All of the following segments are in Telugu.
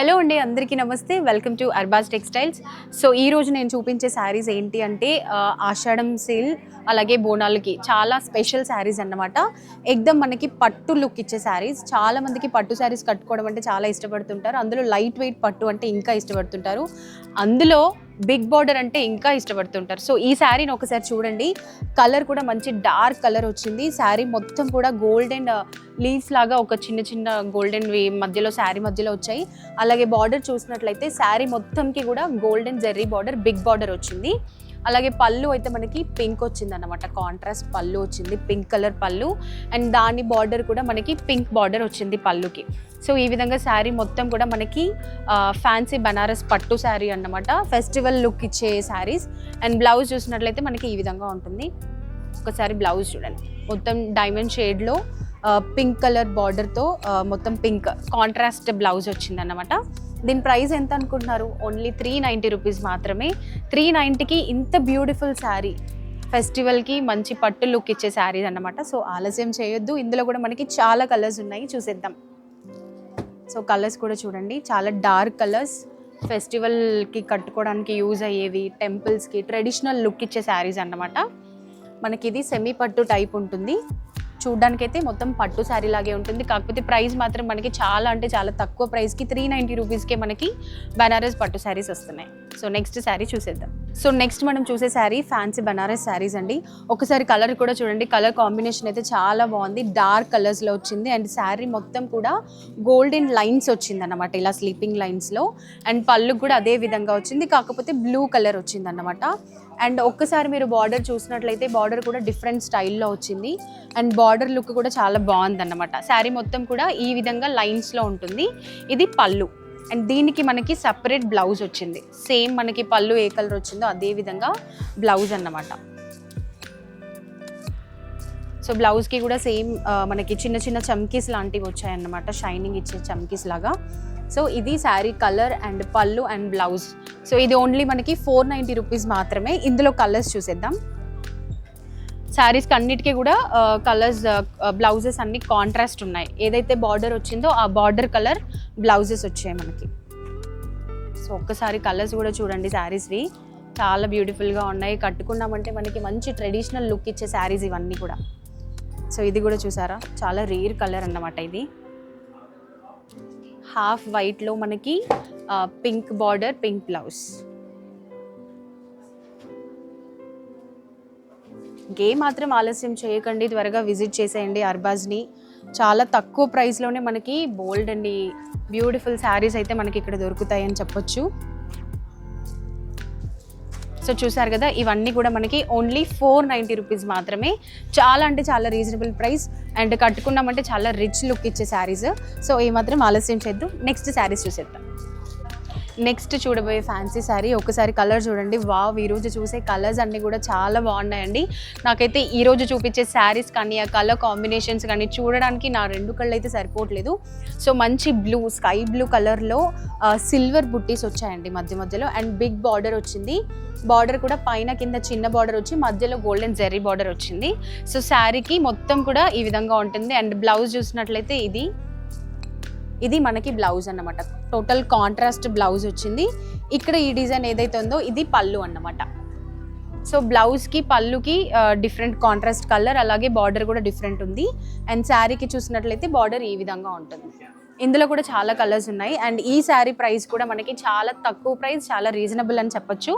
హలో అండి, అందరికీ నమస్తే. Welcome to Arbaaz textiles. So ఈ రోజు నేను చూపించే శారీస్ ఏంటి అంటే ఆషాఢం సేల్ అలాగే బోనాలకి చాలా స్పెషల్ శారీస్ అన్నమాట. ఎక్దమ్ మనకి పట్టు లుక్ ఇచ్చే శారీస్. చాలా మందికి పట్టు శారీస్ కట్టుకోవడం అంటే చాలా ఇష్టపడుతుంటారు. అందులో లైట్ వెయిట్ పట్టు అంటే ఇంకా ఇష్టపడుతుంటారు. అందులో బిగ్ బార్డర్ అంటే ఇంకా ఇష్టపడుతుంటారు. సో ఈ శారీని ఒకసారి చూడండి. కలర్ కూడా మంచి డార్క్ కలర్ వచ్చింది. శారీ మొత్తం కూడా గోల్డెన్ లీవ్స్ లాగా ఒక చిన్న చిన్న గోల్డెన్ మధ్యలో శారీ మధ్యలో వచ్చాయి. అలాగే బార్డర్ చూసినట్లయితే శారీ మొత్తంకి కూడా golden zari border, big border వచ్చింది. అలాగే పళ్ళు అయితే మనకి పింక్ వచ్చింది అన్నమాట. కాంట్రాస్ట్ పళ్ళు వచ్చింది, పింక్ కలర్ పళ్ళు. అండ్ దాని బార్డర్ కూడా మనకి పింక్ బార్డర్ వచ్చింది పళ్ళుకి. సో ఈ విధంగా శారీ మొత్తం కూడా మనకి ఫ్యాన్సీ బనారస్ పట్టు శారీ అన్నమాట. ఫెస్టివల్ లుక్ ఇచ్చే శారీస్. అండ్ బ్లౌజ్ చూసినట్లయితే మనకి ఈ విధంగా ఉంటుంది. ఒకసారి బ్లౌజ్ చూడండి. మొత్తం డైమండ్ షేడ్లో పింక్ కలర్ బార్డర్తో మొత్తం పింక్ కాంట్రాస్ట్ బ్లౌజ్ వచ్చింది అన్నమాట. దీని ప్రైస్ ఎంత అనుకుంటున్నారు? ఓన్లీ 390 రూపీస్ మాత్రమే. 390కి ఇంత బ్యూటిఫుల్ శారీ, ఫెస్టివల్కి మంచి పట్టు లుక్ ఇచ్చే శారీస్ అన్నమాట. సో ఆలస్యం చేయొద్దు. ఇందులో కూడా మనకి చాలా కలర్స్ ఉన్నాయి, చూసేద్దాం. సో కలర్స్ కూడా చూడండి, చాలా డార్క్ కలర్స్, ఫెస్టివల్కి కట్టుకోవడానికి యూజ్ అయ్యేవి, టెంపుల్స్కి ట్రెడిషనల్ లుక్ ఇచ్చే శారీస్ అన్నమాట. మనకి ఇది సెమీ పట్టు టైప్ ఉంటుంది. చూడ్డానికైతే మొత్తం పట్టు శారీ లాగే ఉంటుంది. కాకపోతే ప్రైస్ మాత్రం మనకి చాలా అంటే చాలా తక్కువ ప్రైస్కి 390 రూపీస్కే మనకి బనారస్ పట్టు శారీస్ వస్తున్నాయి. సో నెక్స్ట్ శారీ చూసేద్దాం. సో నెక్స్ట్ మనం చూసే శారీ ఫ్యాన్సీ బనారస్ శారీస్ అండి. ఒకసారి కలర్ కూడా చూడండి. కలర్ కాంబినేషన్ అయితే చాలా బాగుంది. డార్క్ కలర్స్లో వచ్చింది. అండ్ శారీ మొత్తం కూడా గోల్డెన్ లైన్స్ వచ్చింది అన్నమాట, ఇలా స్లీపింగ్ లైన్స్లో. అండ్ పళ్ళు కూడా అదే విధంగా వచ్చింది, కాకపోతే బ్లూ కలర్ వచ్చింది అన్నమాట. అండ్ ఒక్కసారి మీరు బార్డర్ చూసినట్లయితే బార్డర్ కూడా డిఫరెంట్ స్టైల్లో వచ్చింది. అండ్ బార్డర్ లుక్ కూడా చాలా బాగుంది అన్నమాట. శారీ మొత్తం కూడా ఈ విధంగా లైన్స్లో ఉంటుంది. ఇది పళ్ళు. అండ్ దీనికి మనకి సపరేట్ బ్లౌజ్ వచ్చింది. సేమ్ మనకి పళ్ళు ఏ కలర్ వచ్చిందో అదే విధంగా బ్లౌజ్ అన్నమాట. సో బ్లౌజ్కి కూడా సేమ్ మనకి చిన్న చిన్న చమ్కీస్ లాంటివి వచ్చాయన్నమాట, షైనింగ్ ఇచ్చే చమ్కీస్ లాగా. సో ఇది శారీ కలర్ అండ్ పళ్ళు అండ్ బ్లౌజ్. సో ఇది ఓన్లీ మనకి 490 రూపీస్ మాత్రమే. ఇందులో కలర్స్ చూసేద్దాం. శారీస్కి అన్నిటికీ కూడా కలర్స్, బ్లౌజెస్ అన్ని కాంట్రాస్ట్ ఉన్నాయి. ఏదైతే బార్డర్ వచ్చిందో ఆ బార్డర్ కలర్ బ్లౌజెస్ వచ్చాయి మనకి. సో ఒక్కసారి కలర్స్ కూడా చూడండి. శారీస్వి చాలా బ్యూటిఫుల్గా ఉన్నాయి. కట్టుకున్నామంటే మనకి మంచి ట్రెడిషనల్ లుక్ ఇచ్చే శారీస్ ఇవన్నీ కూడా. సో ఇది కూడా చూసారా, చాలా రేర్ కలర్ అన్నమాట. ఇది హాఫ్ వైట్లో మనకి పింక్ బార్డర్, పింక్ బ్లౌజ్. మాత్రం ఆలస్యం చేయకండి, త్వరగా విజిట్ చేసేయండి అర్బాజ్ని. చాలా తక్కువ ప్రైస్లోనే మనకి బోల్డ్ అండి బ్యూటిఫుల్ శారీస్ అయితే మనకి ఇక్కడ దొరుకుతాయని చెప్పొచ్చు. సో చూసారు కదా, ఇవన్నీ కూడా మనకి ఓన్లీ 490 రూపీస్ మాత్రమే. చాలా అంటే చాలా రీజనబుల్ ప్రైస్. అండ్ కట్టుకున్నామంటే చాలా రిచ్ లుక్ ఇచ్చే శారీస్. సో ఈ మాత్రం ఆలస్యం చేద్దాం, నెక్స్ట్ శారీస్ చూసేద్దాం. నెక్స్ట్ చూడబోయే ఫ్యాన్సీ శారీ. ఒకసారి కలర్ చూడండి. వావ్, ఈరోజు చూసే కలర్స్ అన్నీ కూడా చాలా బాగున్నాయండి. నాకైతే ఈరోజు చూపించే శారీస్ కానీ ఆ కలర్ కాంబినేషన్స్ కానీ చూడడానికి నా రెండు కళ్ళు అయితే సరిపోవట్లేదు. సో మంచి బ్లూ, స్కై బ్లూ కలర్లో సిల్వర్ బుట్టీస్ వచ్చాయండి మధ్య మధ్యలో. అండ్ బిగ్ బార్డర్ వచ్చింది. బార్డర్ కూడా పైన కింద చిన్న బార్డర్ వచ్చి మధ్యలో గోల్డెన్ జెర్రీ బార్డర్ వచ్చింది. సో శారీకి మొత్తం కూడా ఈ విధంగా ఉంటుంది. అండ్ బ్లౌజ్ చూసినట్లయితే ఇది మనకి బ్లౌజ్ అన్నమాట. టోటల్ కాంట్రాస్ట్ బ్లౌజ్ వచ్చింది. ఇక్కడ ఈ డిజైన్ ఏదైతే ఉందో ఇది పళ్ళు అన్నమాట. సో బ్లౌజ్కి పళ్ళుకి డిఫరెంట్ కాంట్రాస్ట్ కలర్, అలాగే బార్డర్ కూడా డిఫరెంట్ ఉంది. అండ్ శారీకి చూసినట్లయితే బార్డర్ ఈ విధంగా ఉంటుంది. ఇందులో కూడా చాలా కలర్స్ ఉన్నాయి. అండ్ ఈ శారీ ప్రైస్ కూడా మనకి చాలా తక్కువ ప్రైస్, చాలా రీజనబుల్ అని చెప్పొచ్చు.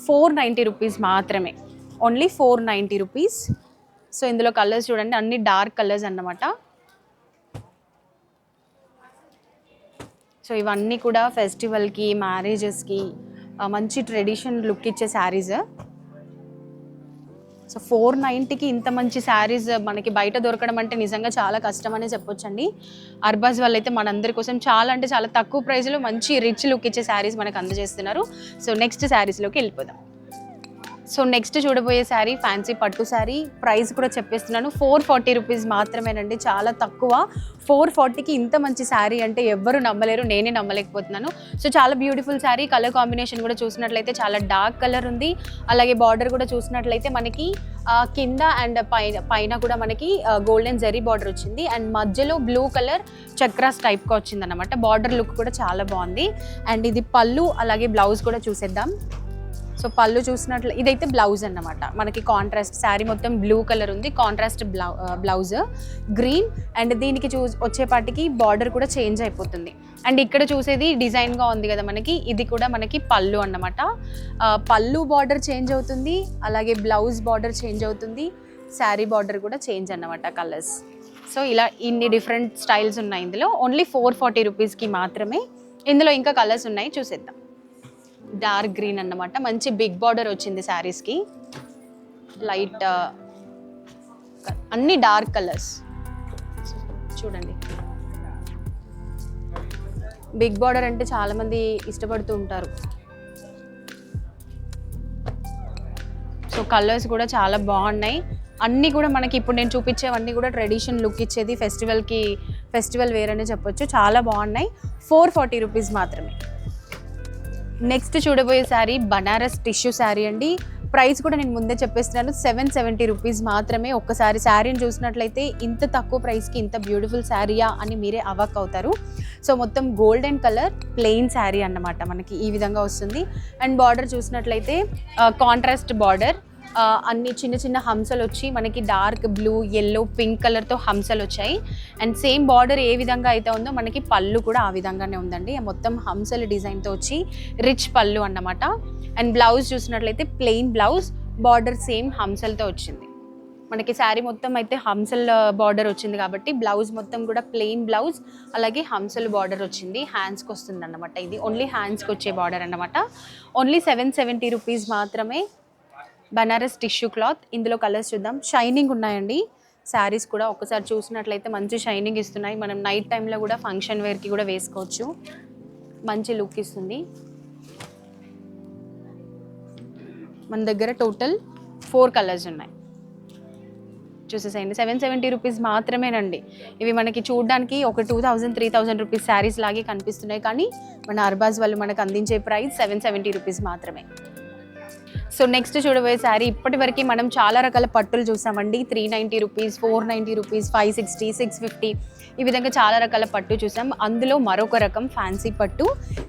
490 రూపీస్ మాత్రమే, ఓన్లీ 490 రూపీస్. సో ఇందులో కలర్స్ చూడండి, అన్ని డార్క్ కలర్స్ అన్నమాట. సో ఇవన్నీ కూడా ఫెస్టివల్కి, మ్యారేజెస్కి మంచి ట్రెడిషన్ లుక్ ఇచ్చే శారీస్. సో 490కి ఇంత మంచి శారీస్ మనకి బయట దొరకడం అంటే నిజంగా చాలా కష్టం అనే చెప్పొచ్చండి. అర్బాజ్ వాళ్ళు అయితే మనందరి కోసం చాలా అంటే చాలా తక్కువ ప్రైస్లో మంచి రిచ్ లుక్ ఇచ్చే శారీస్ మనకు అందజేస్తున్నారు. సో నెక్స్ట్ శారీస్లోకి వెళ్ళిపోదాం. సో నెక్స్ట్ చూడబోయే శారీ ఫ్యాన్సీ పట్టు శారీ. ప్రైస్ కూడా చెప్పేస్తున్నాను, 440 రూపీస్ మాత్రమేనండి. చాలా తక్కువ. 440కి ఇంత మంచి శారీ అంటే ఎవ్వరు నమ్మలేరు, నేనే నమ్మలేకపోతున్నాను. సో చాలా బ్యూటిఫుల్ శారీ. కలర్ కాంబినేషన్ కూడా చూసినట్లయితే చాలా డార్క్ కలర్ ఉంది. అలాగే బార్డర్ కూడా చూసినట్లయితే మనకి కింద అండ్ పైన కూడా మనకి గోల్డెన్ జరీ బార్డర్ వచ్చింది. అండ్ మధ్యలో బ్లూ కలర్ చక్రాస్ టైప్గా వచ్చింది అనమాట. బార్డర్ లుక్ కూడా చాలా బాగుంది. అండ్ ఇది పళ్ళు, అలాగే బ్లౌజ్ కూడా చూసేద్దాం. సో పళ్ళు చూసినట్లు ఇదైతే బ్లౌజ్ అన్నమాట. మనకి కాంట్రాస్ట్ శారీ మొత్తం బ్లూ కలర్ ఉంది, కాంట్రాస్ట్ బ్లౌజ్ గ్రీన్. అండ్ దీనికి వచ్చేపాటికి బార్డర్ కూడా చేంజ్ అయిపోతుంది. అండ్ ఇక్కడ చూసేది డిజైన్గా ఉంది కదా మనకి, ఇది కూడా మనకి పళ్ళు అన్నమాట. పళ్ళు బార్డర్ చేంజ్ అవుతుంది, అలాగే బ్లౌజ్ బార్డర్ చేంజ్ అవుతుంది, శారీ బార్డర్ కూడా చేంజ్ అన్నమాట కలర్స్. సో ఇలా ఇన్ని డిఫరెంట్ స్టైల్స్ ఉన్నాయి ఇందులో. ఓన్లీ 440 రూపీస్కి మాత్రమే. ఇందులో ఇంకా కలర్స్ ఉన్నాయి, చూసేద్దాం. డార్క్ గ్రీన్ అన్నమాట, మంచి బిగ్ బార్డర్ వచ్చింది శారీస్కి. లైట్ అన్ని డార్క్ కలర్స్ చూడండి. బిగ్ బార్డర్ అంటే చాలామంది ఇష్టపడుతూ ఉంటారు. సో కలర్స్ కూడా చాలా బాగున్నాయి. అన్నీ కూడా మనకి ఇప్పుడు నేను చూపించేవన్నీ కూడా ట్రెడిషన్ లుక్ ఇచ్చేది, ఫెస్టివల్ వేర్ అనే చెప్పొచ్చు. చాలా బాగున్నాయి. 440 రూపీస్ మాత్రమే. నెక్స్ట్ చూడబోయే శారీ బనారస్ టిష్యూ శారీ అండి. ప్రైస్ కూడా నేను ముందే చెప్పేస్తున్నాను, 770 రూపీస్ మాత్రమే. ఒక్కసారి శారీని చూసినట్లయితే ఇంత తక్కువ ప్రైస్కి ఇంత బ్యూటిఫుల్ శారీయా అని మీరే అవాక్ అవుతారు. సో మొత్తం గోల్డెన్ కలర్ ప్లెయిన్ శారీ అన్నమాట, మనకి ఈ విధంగా వస్తుంది. అండ్ బార్డర్ చూసినట్లయితే కాంట్రాస్ట్ బార్డర్, అన్ని చిన్న చిన్న హంసలు వచ్చి మనకి డార్క్ బ్లూ, ఎల్లో, పింక్ కలర్తో హంసలు వచ్చాయి. అండ్ సేమ్ బార్డర్ ఏ విధంగా అయితే ఉందో మనకి పళ్ళు కూడా ఆ విధంగానే ఉందండి. మొత్తం హంసల డిజైన్తో వచ్చి రిచ్ పళ్ళు అన్నమాట. అండ్ బ్లౌజ్ చూసినట్లయితే ప్లెయిన్ బ్లౌజ్, బార్డర్ సేమ్ హంసలతో వచ్చింది. మనకి శారీ మొత్తం అయితే హంసల బార్డర్ వచ్చింది కాబట్టి బ్లౌజ్ మొత్తం కూడా ప్లెయిన్ బ్లౌజ్, అలాగే హంసల బార్డర్ వచ్చింది. హ్యాండ్స్కి వస్తుంది అన్నమాట. ఇది ఓన్లీ హ్యాండ్స్కి వచ్చే బార్డర్ అన్నమాట. ఓన్లీ 770 రూపీస్ మాత్రమే. Banaras tissue cloth. ఇందులో కలర్స్ చూద్దాం. షైనింగ్ ఉన్నాయండి శారీస్ కూడా. ఒకసారి చూసినట్లయితే మంచి షైనింగ్ ఇస్తున్నాయి. మనం నైట్ టైంలో కూడా ఫంక్షన్ వేర్కి కూడా వేసుకోవచ్చు, మంచి లుక్ ఇస్తుంది. మన దగ్గర టోటల్ 4 కలర్స్ ఉన్నాయి, చూసేసేయండి. 770 రూపీస్ మాత్రమేనండి. ఇవి మనకి చూడడానికి ఒక 2000-3000 రూపీస్ శారీస్ లాగే కనిపిస్తున్నాయి, కానీ మన అర్బాజ్ వాళ్ళు మనకు అందించే ప్రైస్ 770 రూపీస్ మాత్రమే. సో నెక్స్ట్ చూడబోయే శారీ, ఇప్పటి వరకు మనం చాలా రకాల పట్టులు చూసామండి. 390 రూపీస్, 490 రూపీస్, 560, 650 ఈ విధంగా చాలా రకాల పట్టు చూసాం. అందులో మరొక రకం ఫ్యాన్సీ పట్టు,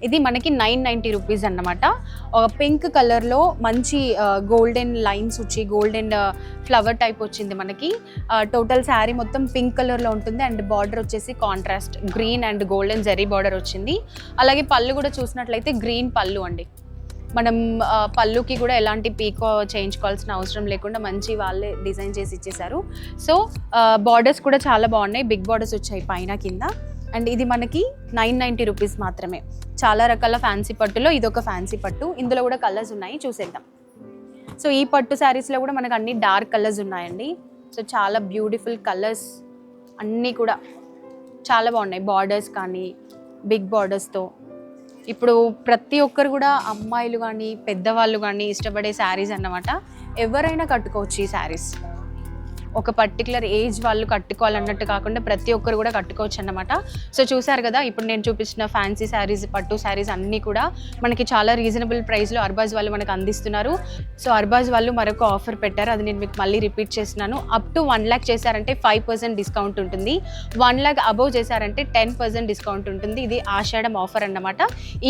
ఇది మనకి 990 రూపీస్ అన్నమాట. పింక్ కలర్లో మంచి గోల్డెన్ లైన్స్ వచ్చి గోల్డెన్ ఫ్లవర్ టైప్ వచ్చింది మనకి. టోటల్ శారీ మొత్తం పింక్ కలర్లో ఉంటుంది. అండ్ బార్డర్ వచ్చేసి contrast green and golden zari border వచ్చింది. అలాగే పళ్ళు కూడా చూసినట్లయితే గ్రీన్ పళ్ళు అండి. మనం పళ్ళుకి కూడా ఎలాంటి పీకో చేయించుకోవాల్సిన అవసరం లేకుండా మంచి వాళ్ళే డిజైన్ చేసి ఇచ్చేసారు. సో బార్డర్స్ కూడా చాలా బాగున్నాయి, బిగ్ బార్డర్స్ వచ్చాయి పైన కింద. అండ్ ఇది మనకి 990 రూపీస్ మాత్రమే. చాలా రకాల ఫ్యాన్సీ పట్టులో ఇదొక ఫ్యాన్సీ పట్టు. ఇందులో కూడా కలర్స్ ఉన్నాయి, చూసేద్దాం. సో ఈ పట్టు శారీస్లో కూడా మనకు అన్ని డార్క్ కలర్స్ ఉన్నాయండి. సో చాలా బ్యూటిఫుల్ కలర్స్ అన్నీ కూడా చాలా బాగున్నాయి. బార్డర్స్ కానీ బిగ్ బార్డర్స్తో. ఇప్పుడు ప్రతి ఒక్కరు కూడా అమ్మాయిలు కానీ పెద్దవాళ్ళు కానీ ఇష్టపడే శారీస్ అన్నమాట. ఎవరైనా కట్టుకోవచ్చు ఈ శారీస్. ఒక పర్టికులర్ ఏజ్ వాళ్ళు కట్టుకోవాలన్నట్టు కాకుండా ప్రతి ఒక్కరు కూడా కట్టుకోవచ్చు అన్నమాట. సో చూసారు కదా, ఇప్పుడు నేను చూపించిన ఫ్యాన్సీ శారీస్, పట్టు శారీస్ అన్నీ కూడా మనకి చాలా రీజనబుల్ ప్రైస్లో అర్బాజ్ వాళ్ళు మనకు అందిస్తున్నారు. సో అర్బాజ్ వాళ్ళు మరొక ఆఫర్ పెట్టారు, అది నేను మీకు మళ్ళీ రిపీట్ చేస్తున్నాను. అప్ టు 1 lakh చేశారంటే 5% డిస్కౌంట్ ఉంటుంది. 1 lakh అబోవ్ చేశారంటే 10% డిస్కౌంట్ ఉంటుంది. ఇది ఆషాఢం ఆఫర్ అన్నమాట.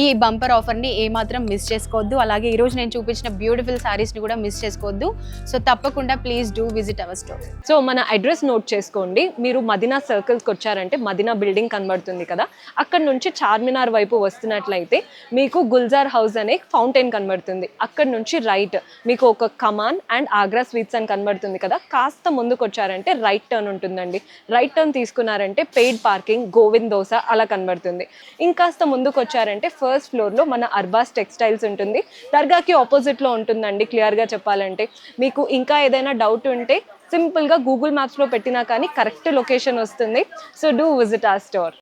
ఈ బంపర్ ఆఫర్ని ఏమాత్రం మిస్ చేసుకోవద్దు. అలాగే ఈరోజు నేను చూపించిన బ్యూటిఫుల్ శారీస్ని కూడా మిస్ చేసుకోవద్దు. సో తప్పకుండా please do visit our store. So మన అడ్రస్ నోట్ చేసుకోండి. మీరు మదీనా సర్కిల్స్కి వచ్చారంటే మదీనా బిల్డింగ్ కనబడుతుంది కదా, అక్కడ నుంచి చార్మినార్ వైపు వస్తున్నట్లయితే మీకు గుల్జార్ హౌస్ అనే ఫౌంటైన్ కనబడుతుంది. అక్కడ నుంచి రైట్ మీకు ఒక కమాన్ అండ్ ఆగ్రా స్వీట్స్ అని కనబడుతుంది కదా, కాస్త ముందుకు వచ్చారంటే రైట్ టర్న్ ఉంటుందండి. రైట్ టర్న్ తీసుకున్నారంటే పెయిడ్ పార్కింగ్, గోవింద్ దోస అలా కనబడుతుంది. ఇంకాస్త ముందుకు వచ్చారంటే ఫస్ట్ ఫ్లోర్లో మన అర్బాస్ టెక్స్టైల్స్ ఉంటుంది. దర్గాకి ఆపోజిట్లో ఉంటుందండి. క్లియర్గా చెప్పాలంటే మీకు ఇంకా ఏదైనా డౌట్ ఉంటే సింపుల్గా గూగుల్ మ్యాప్స్లో పెట్టినా కానీ కరెక్ట్ లొకేషన్ వస్తుంది. So do visit our store.